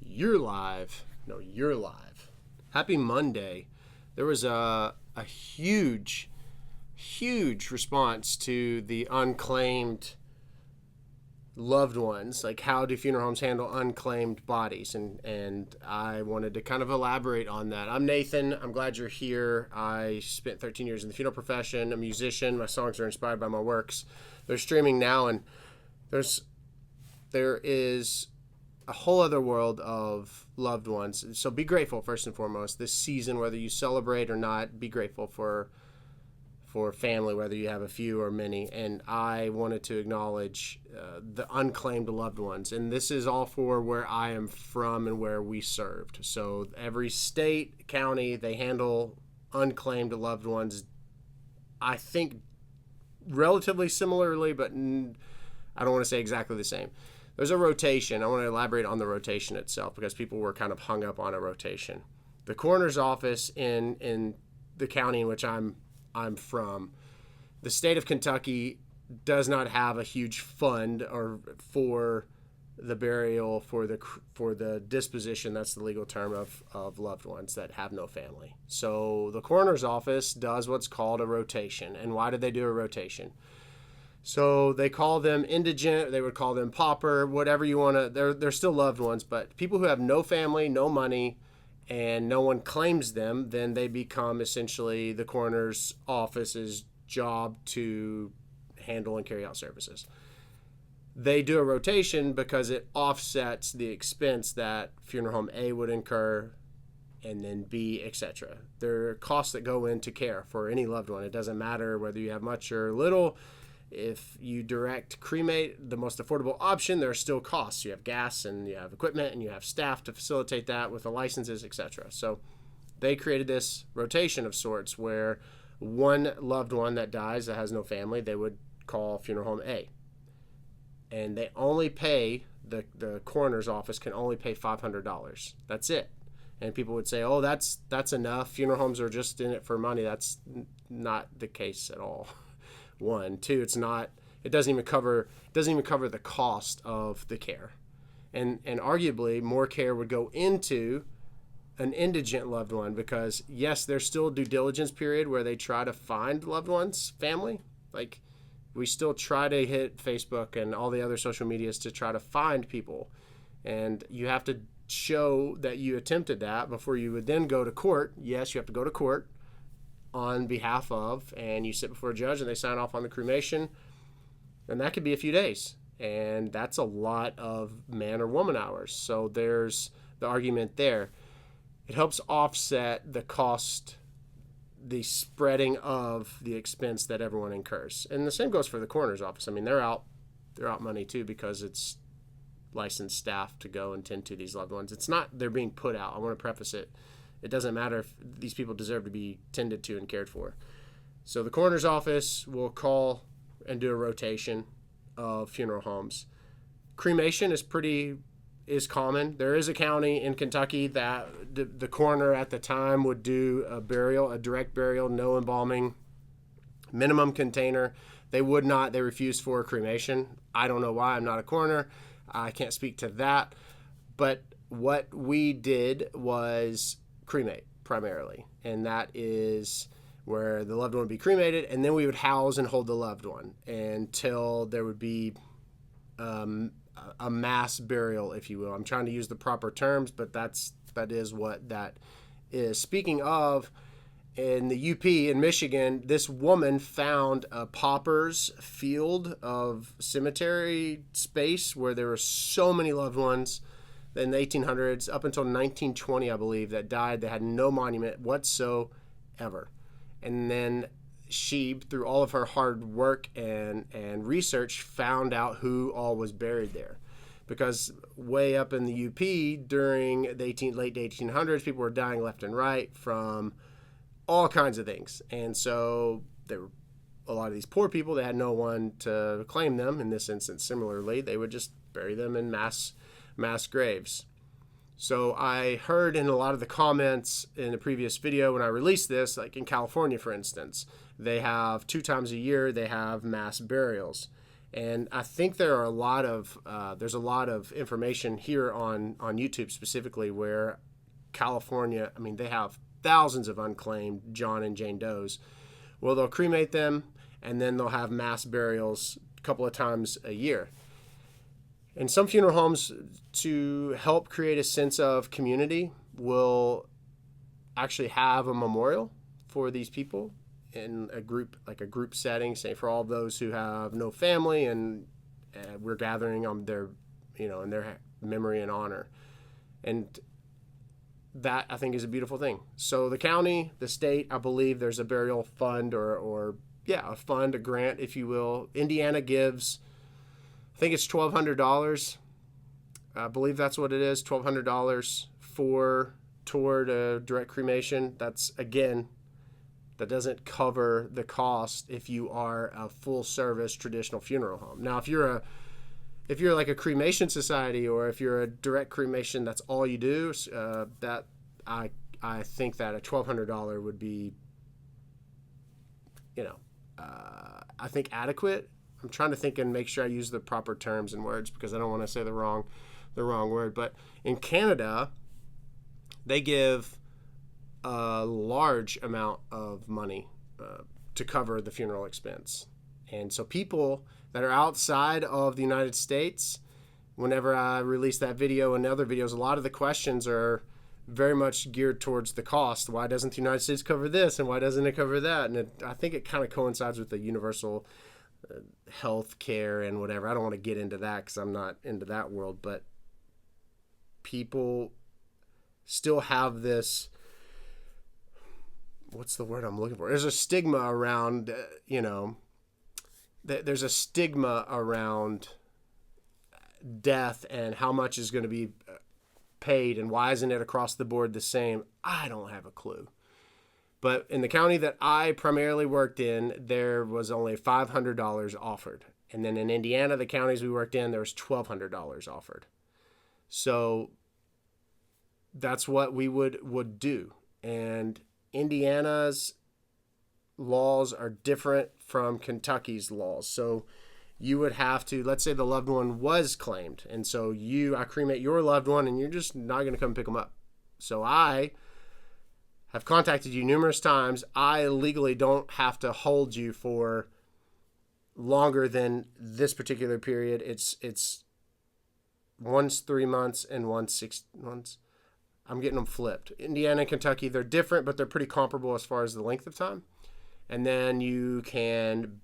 You're live. No, you're live. Happy Monday. There was a huge response to the unclaimed loved ones. Like, how do funeral homes handle unclaimed bodies? And I wanted to kind of elaborate on that. I'm Nathan. I'm glad you're here. I spent 13 years in the funeral profession, a musician. My songs are inspired by my works. They're streaming now, and there is a whole other world of loved ones. So be grateful first and foremost this season, whether you celebrate or not. Be grateful for family, whether you have a few or many. And I wanted to acknowledge the unclaimed loved ones. And this is all for where I am from and where we served. So every state, county, they handle unclaimed loved ones, I think, relatively similarly, but I don't want to say exactly the same. There's a rotation. I want to elaborate on the rotation itself because people were kind of hung up on a rotation. The coroner's office in the county in which I'm from, the state of Kentucky does not have a huge fund or for the burial, for the disposition, that's the legal term, of loved ones that have no family. So the coroner's office does what's called a rotation. And why did they do a rotation? So they call them indigent, they would call them pauper, whatever you want to, they're still loved ones, but people who have no family, no money, and no one claims them, then they become essentially the coroner's office's job to handle and carry out services. They do a rotation because it offsets the expense that funeral home A would incur, and then B, etc. There are costs that go into care for any loved one. It doesn't matter whether you have much or little. If you direct cremate, the most affordable option, there are still costs. You have gas and you have equipment and you have staff to facilitate that with the licenses, etc. So they created this rotation of sorts where one loved one that dies that has no family, they would call funeral home A. And they only pay, the coroner's office can only pay $500. That's it. And people would say, oh, that's enough. Funeral homes are just in it for money. That's not the case at all. One, two, it doesn't even cover the cost of the care. And arguably more care would go into an indigent loved one because yes, there's still a due diligence period where they try to find loved ones, family. Like, we still try to hit Facebook and all the other social medias to try to find people. And you have to show that you attempted that before you would then go to court. Yes, you have to go to court on behalf of, and you sit before a judge and they sign off on the cremation, and that could be a few days, and that's a lot of man or woman hours. So there's the argument there. It helps offset the cost, the spreading of the expense that everyone incurs. And the same goes for the coroner's office. I mean, they're out money too because it's licensed staff to go and tend to these loved ones. It's not they're being put out. I want to preface it. It doesn't matter if these people deserve to be tended to and cared for. So the coroner's office will call and do a rotation of funeral homes. Cremation is common. There is a county in Kentucky that the coroner at the time would do a direct burial, no embalming, minimum container. They refuse for cremation. I don't know why. I'm not a coroner. I can't speak to that. But what we did was cremate primarily, and that is where the loved one would be cremated, and then we would house and hold the loved one until there would be a mass burial, if you will. I'm trying to use the proper terms, but that is what that is. Speaking of, in the UP in Michigan, this woman found a pauper's field of cemetery space where there were so many loved ones in the 1800s up until 1920, I believe, that died. They had no monument whatsoever. And then she, through all of her hard work and research, found out who all was buried there. Because way up in the UP during the late 1800s, people were dying left and right from all kinds of things. And so there were a lot of these poor people that had no one to claim them. In this instance, similarly, they would just bury them in mass graves. So I heard in a lot of the comments in the previous video when I released this, like in California, for instance, they have 2 times a year, they have mass burials. And I think there's a lot of information here on YouTube specifically where California, I mean, they have thousands of unclaimed John and Jane Does. Well, they'll cremate them, and then they'll have mass burials a couple of times a year. And some funeral homes, to help create a sense of community, will actually have a memorial for these people in a group setting, say for all those who have no family, and we're gathering on their, in their memory and honor. And that, I think, is a beautiful thing. So the county, the state, I believe there's a burial fund or a fund, a grant, if you will. Indiana gives, I think it's $1,200. I believe that's what it is, $1,200 toward a direct cremation. That's, again, that doesn't cover the cost if you are a full service traditional funeral home. Now, if you're like a cremation society, or if you're a direct cremation, that's all you do, that I think that a $1,200 would be, I think adequate. I'm trying to think and make sure I use the proper terms and words, because I don't want to say the wrong word. But in Canada, they give a large amount of money to cover the funeral expense. And so people that are outside of the United States, whenever I release that video and other videos, a lot of the questions are very much geared towards the cost. Why doesn't the United States cover this, and why doesn't it cover that? And I think it kind of coincides with the universal health care and whatever. I don't want to get into that because I'm not into that world, but people still have this, what's the word I'm looking for? There's a stigma around, there's a stigma around death and how much is going to be paid, and why isn't it across the board the same? I don't have a clue. But in the county that I primarily worked in, there was only $500 offered. And then in Indiana, the counties we worked in, there was $1,200 offered. So that's what we would do. And Indiana's laws are different from Kentucky's laws. So you would have to, let's say the loved one was claimed, and so I cremate your loved one, and you're just not going to come pick them up. So I have contacted you numerous times. I legally don't have to hold you for longer than this particular period. It's once 3 months and once 6 months. I'm getting them flipped. Indiana and Kentucky, they're different, but they're pretty comparable as far as the length of time. And then you can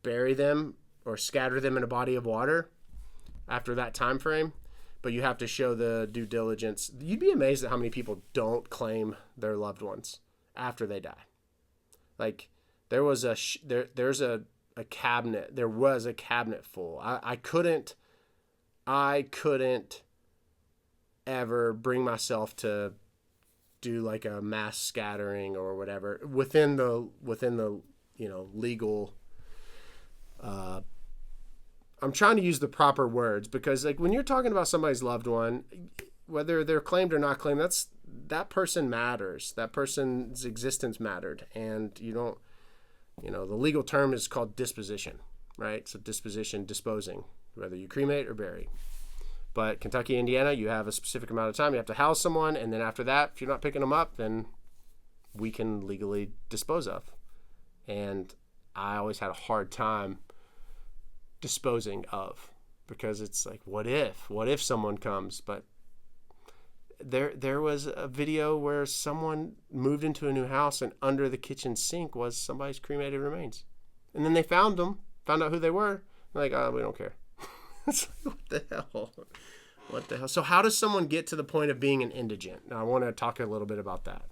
bury them or scatter them in a body of water after that time frame, but you have to show the due diligence. You'd be amazed at how many people don't claim their loved ones after they die. Like there was a cabinet. There was a cabinet full. I couldn't ever bring myself to do like a mass scattering or whatever within the legal. I'm trying to use the proper words, because like when you're talking about somebody's loved one, whether they're claimed or not claimed, that person matters. That person's existence mattered. And the legal term is called disposition, right? So disposing, whether you cremate or bury. But Kentucky, Indiana, you have a specific amount of time. You have to house someone. And then after that, if you're not picking them up, then we can legally dispose of. And I always had a hard time disposing of, because it's like, what if someone comes? But there was a video where someone moved into a new house, and under the kitchen sink was somebody's cremated remains, and then they found out who they were. They're like, we don't care. It's like, what the hell? So how does someone get to the point of being an indigent? Now I want to talk a little bit about that.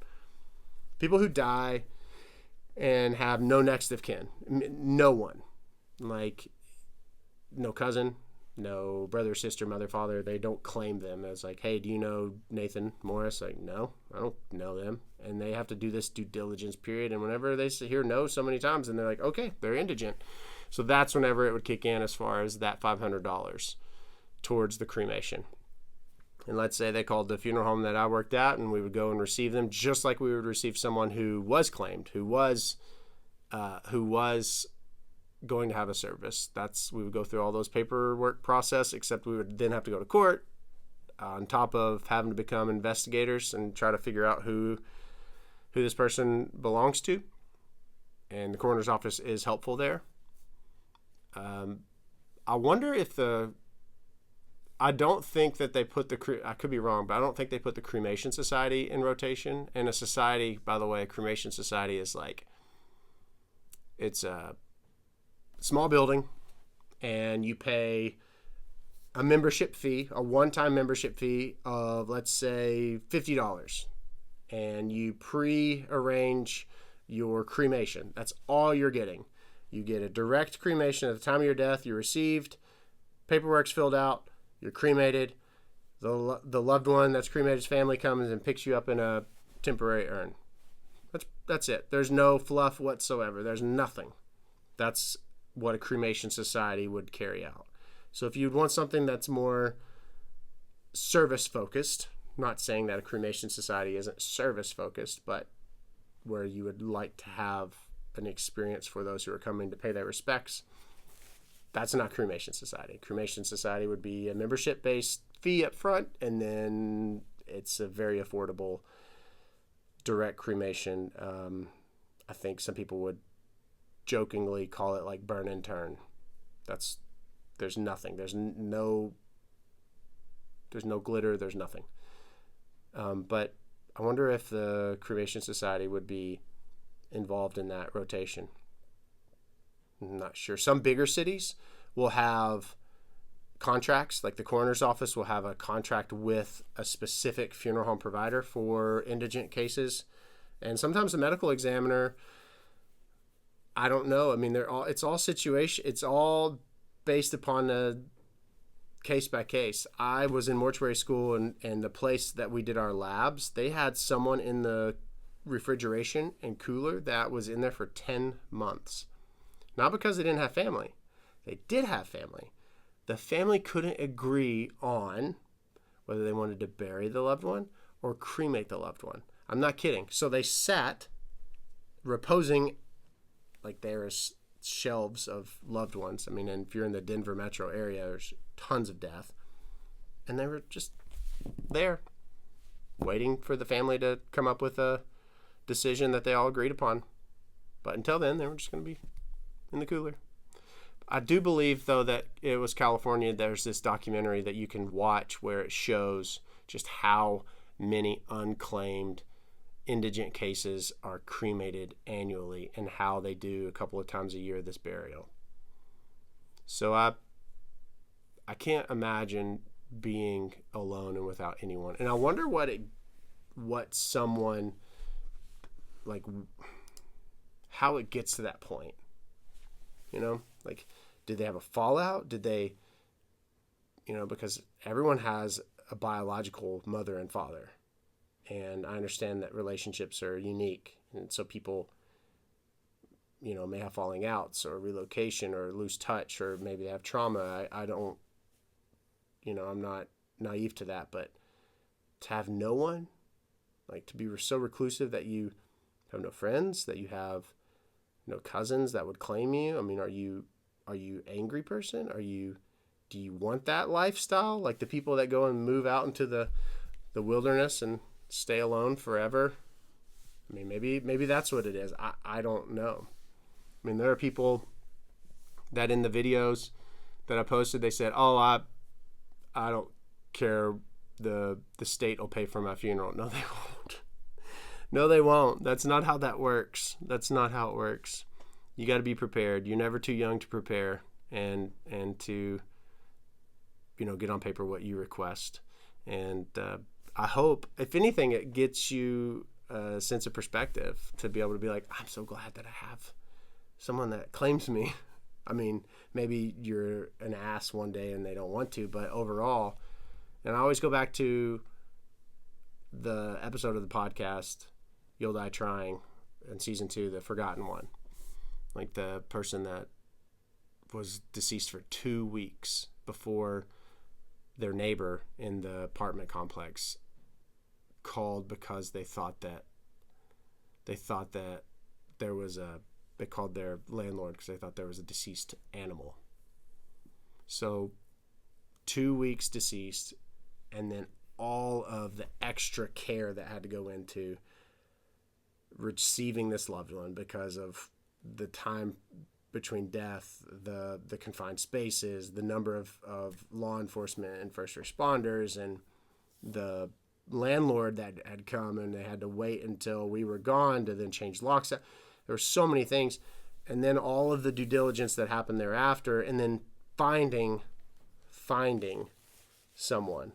People who die and have no next of kin, no one, like no cousin, no brother, sister, mother, father, they don't claim them as like, hey, do you know Nathan Morris? Like, no, I don't know them. And they have to do this due diligence period. And whenever they hear no so many times, and they're like, okay, they're indigent. So that's whenever it would kick in as far as that $500 towards the cremation. And let's say they called the funeral home that I worked at, and we would go and receive them just like we would receive someone who was claimed, who was going to have a service. We would go through all those paperwork process, except we would then have to go to court on top of having to become investigators and try to figure out who this person belongs to. And the coroner's office is helpful there. I wonder if I don't think that they put I could be wrong, but I don't think they put the cremation society in rotation. And a society, by the way, a cremation society is like, it's a small building, and you pay a membership fee, a one-time membership fee of, let's say, $50. And you pre-arrange your cremation. That's all you're getting. You get a direct cremation at the time of your death. You're received, paperwork's filled out, you're cremated. The loved one that's cremated's family comes and picks you up in a temporary urn. That's it. There's no fluff whatsoever. There's nothing. That's what a cremation society would carry out. So if you'd want something that's more service focused, not saying that a cremation society isn't service focused, but where you would like to have an experience for those who are coming to pay their respects, that's not cremation society. Cremation society would be a membership based fee up front, and then it's a very affordable direct cremation. I think some people would jokingly call it like burn and turn. There's nothing. There's no glitter. There's nothing. But I wonder if the cremation society would be involved in that rotation. I'm not sure. Some bigger cities will have contracts, like the coroner's office will have a contract with a specific funeral home provider for indigent cases. And sometimes the medical examiner, I don't know. I mean, it's all based upon a case by case. I was in mortuary school, and the place that we did our labs, they had someone in the refrigeration and cooler that was in there for 10 months. Not because they didn't have family. They did have family. The family couldn't agree on whether they wanted to bury the loved one or cremate the loved one. I'm not kidding. So they sat reposing, like there's shelves of loved ones. I mean, and if you're in the Denver metro area, there's tons of death. And they were just there waiting for the family to come up with a decision that they all agreed upon. But until then, they were just going to be in the cooler. I do believe, though, that it was California. There's this documentary that you can watch where it shows just how many unclaimed indigent cases are cremated annually and how they do a couple of times a year this burial. So I can't imagine being alone and without anyone. And I wonder what someone, like, how it gets to that point. You know, like, did they have a fallout? Did they, because everyone has a biological mother and father. And I understand that relationships are unique. And so people, may have falling outs or relocation or lose touch, or maybe they have trauma. I don't, I'm not naive to that. But to have no one, like to be so reclusive that you have no friends, that you have no cousins that would claim you. I mean, are you angry person? Do you want that lifestyle? Like the people that go and move out into the wilderness and stay alone forever? I mean, maybe that's what it is. I don't know. I mean, there are people that in the videos that I posted, they said, "Oh, I don't care. The state will pay for my funeral." No, they won't. No, they won't. That's not how that works. That's not how it works. You got to be prepared. You're never too young to prepare and to, get on paper what you request. And I hope, if anything, it gets you a sense of perspective to be able to be like, I'm so glad that I have someone that claims me. I mean, maybe you're an ass one day and they don't want to, but overall, and I always go back to the episode of the podcast, You'll Die Trying, in season 2, the forgotten one. Like the person that was deceased for 2 weeks before their neighbor in the apartment complex called because they thought that there was a they called their landlord because they thought there was a deceased animal. So 2 weeks deceased, and then all of the extra care that had to go into receiving this loved one because of the time between death, the confined spaces, the number of law enforcement and first responders, and the landlord that had come, and they had to wait until we were gone to then change locks. There were so many things. And then all of the due diligence that happened thereafter, and then finding someone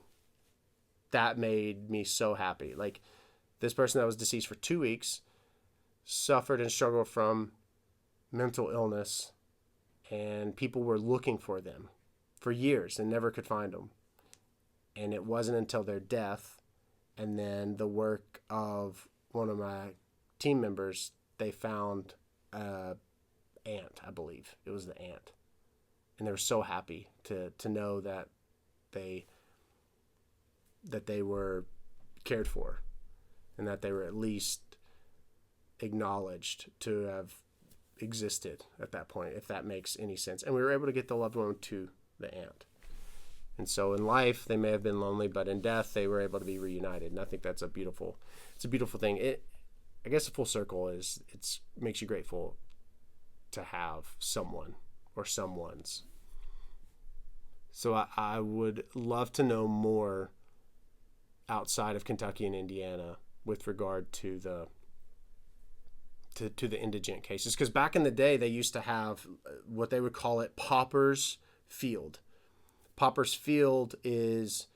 that made me so happy. Like, this person that was deceased for 2 weeks suffered and struggled from mental illness, and people were looking for them for years and never could find them. And it wasn't until their death and then the work of one of my team members, they found aunt, I believe. It was the aunt. And they were so happy to know that they were cared for, and that they were at least acknowledged to have existed at that point, if that makes any sense. And we were able to get the loved one to the aunt. And so in life, they may have been lonely, but in death, they were able to be reunited. And I think that's a beautiful thing. I guess a full circle is, it makes you grateful to have someone or someone's. So I would love to know more outside of Kentucky and Indiana with regard to the indigent cases. Because back in the day, they used to have what they would call it Pauper's Field. Pauper's Field is,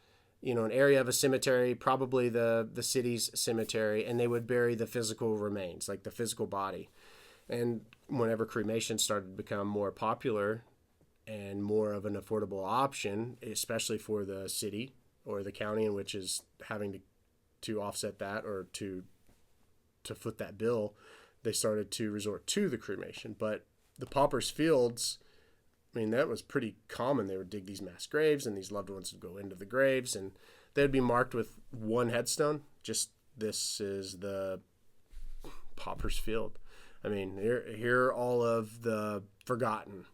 an area of a cemetery, probably the city's cemetery, and they would bury the physical remains, like the physical body. And whenever cremation started to become more popular and more of an affordable option, especially for the city or the county in which is having to offset that or to foot that bill, they started to resort to the cremation. But the Pauper's Fields, that was pretty common. They would dig these mass graves, and these loved ones would go into the graves, and they'd be marked with one headstone. Just, this is the Pauper's Field. Here are all of the forgotten,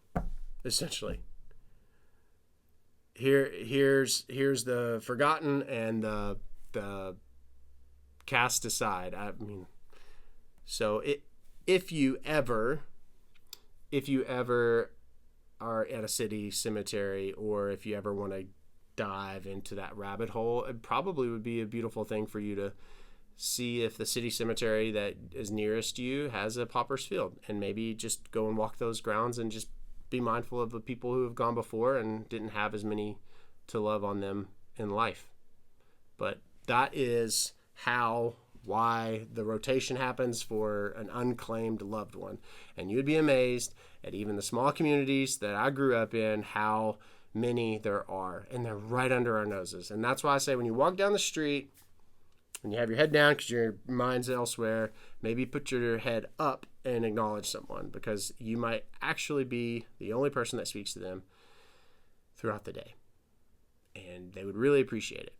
essentially. Here's the forgotten and the cast aside. So if you ever are at a city cemetery, or if you ever want to dive into that rabbit hole, it probably would be a beautiful thing for you to see if the city cemetery that is nearest you has a Pauper's Field, and maybe just go and walk those grounds and just be mindful of the people who have gone before and didn't have as many to love on them in life. But that is why the rotation happens for an unclaimed loved one. And you'd be amazed at even the small communities that I grew up in, how many there are, and they're right under our noses. And that's why I say, when you walk down the street and you have your head down because your mind's elsewhere, maybe put your head up and acknowledge someone, because you might actually be the only person that speaks to them throughout the day, and they would really appreciate it.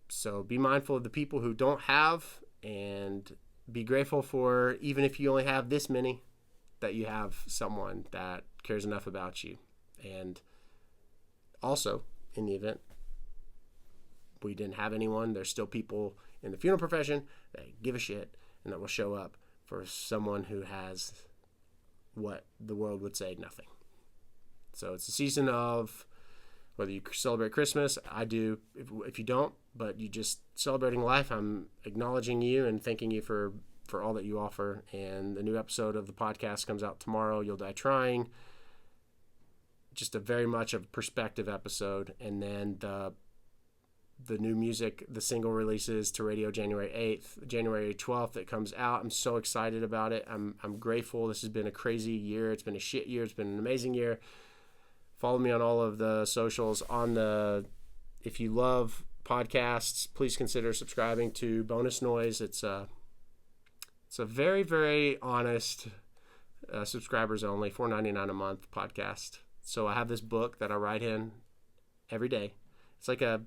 So be mindful of the people who don't have, and be grateful for, even if you only have this many, that you have someone that cares enough about you. And also, in the event we didn't have anyone, there's still people in the funeral profession that give a shit and that will show up for someone who has what the world would say nothing. So it's a season of, whether you celebrate Christmas, I do. If you don't, but you just celebrating life, I'm acknowledging you and thanking you for all that you offer. And the new episode of the podcast comes out tomorrow, You'll Die Trying. Just a very much of a perspective episode. And then the new music, the single releases to radio January 8th, January 12th, it comes out. I'm so excited about it. I'm grateful. This has been a crazy year. It's been a shit year. It's been an amazing year. Follow me on all of the socials. If you love podcasts, please consider subscribing to Bonus Noise. It's a very, very honest, subscribers only, $4.99 a month podcast. So I have this book that I write in every day. It's like I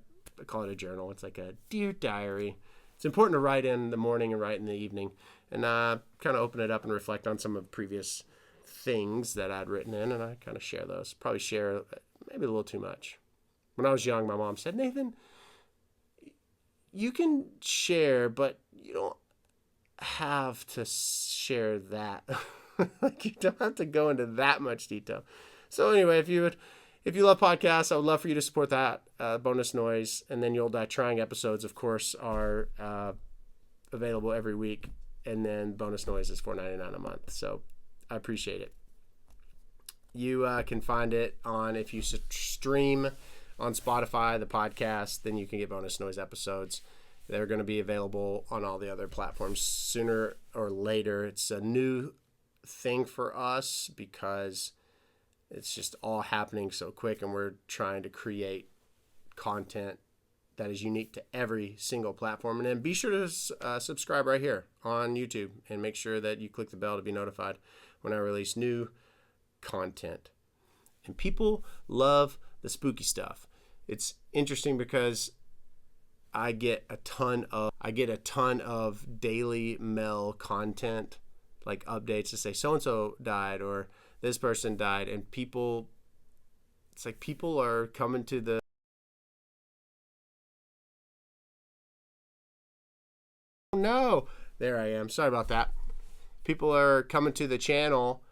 call it a journal. It's like a dear diary. it's important to write in the morning and write in the evening, and kind of open it up and reflect on some of the previous things that I'd written in, and I kind of share those. Probably share maybe a little too much. When I was young, my mom said, Nathan, you can share, but you don't have to share that. Like, you don't have to go into that much detail. So anyway, if you love podcasts, I would love for you to support that. Bonus Noise and then You'll Die Trying episodes, of course, are available every week, and then Bonus Noise is $4.99 a month. So I appreciate it. You can find it on, if you stream on Spotify, the podcast, then you can get Bonus Noise episodes. They're going to be available on all the other platforms sooner or later. It's a new thing for us because it's just all happening so quick, and we're trying to create content that is unique to every single platform. And then be sure to subscribe right here on YouTube, and make sure that you click the bell to be notified when I release new content. And people love the spooky stuff. It's interesting because I get a ton of Daily Mail content, like updates to say so-and-so died or this person died, and it's like people are coming to the no, there I am. Sorry about that. People are coming to the channel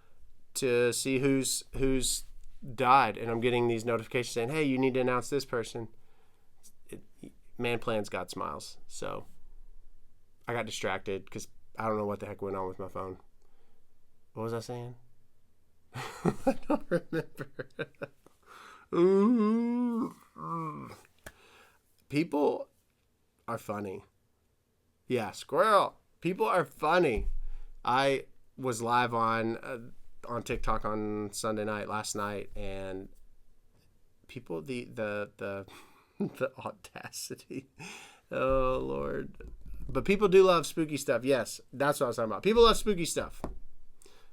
to see who's died, and I'm getting these notifications saying, hey, you need to announce this person. Man plans, God smiles. So I got distracted because I don't know what the heck went on with my phone. What was I saying? I don't remember. Ooh. People are funny. Yeah, squirrel. People are funny. I was live on TikTok on Sunday night, last night, and people, the the audacity. Oh, Lord. But people do love spooky stuff. Yes, that's what I was talking about. People love spooky stuff.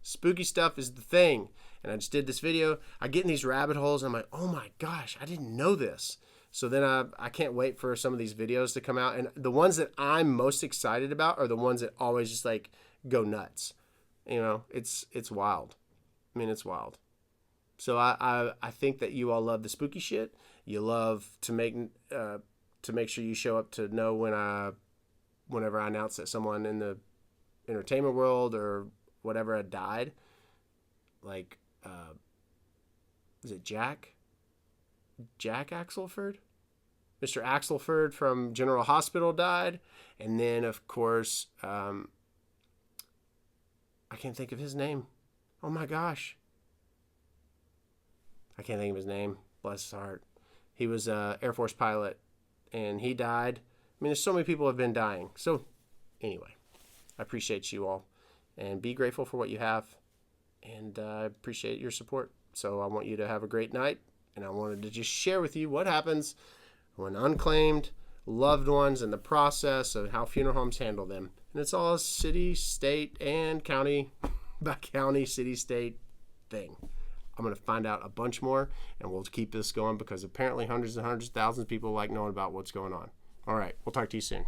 Spooky stuff is the thing. And I just did this video. I get in these rabbit holes, and I'm like, oh my gosh, I didn't know this. So then I can't wait for some of these videos to come out. And the ones that I'm most excited about are the ones that always just like go nuts. You know, it's wild. I mean, it's wild. So I think that you all love the spooky shit. You love to make sure you show up to know whenever I announce that someone in the entertainment world or whatever had died. Like, is it Jack Axelford? Mr. Axelford from General Hospital died. And then, of course, I can't think of his name. Oh my gosh. I can't think of his name. Bless his heart. He was an Air Force pilot, and he died. I mean, there's so many people have been dying. So, anyway, I appreciate you all. And be grateful for what you have. And I appreciate your support. So I want you to have a great night. And I wanted to just share with you what happens when unclaimed loved ones and the process of how funeral homes handle them. And it's all a city, state, and county by county, city, state thing. I'm going to find out a bunch more, and we'll keep this going because apparently hundreds and hundreds of thousands of people like knowing about what's going on. All right, we'll talk to you soon.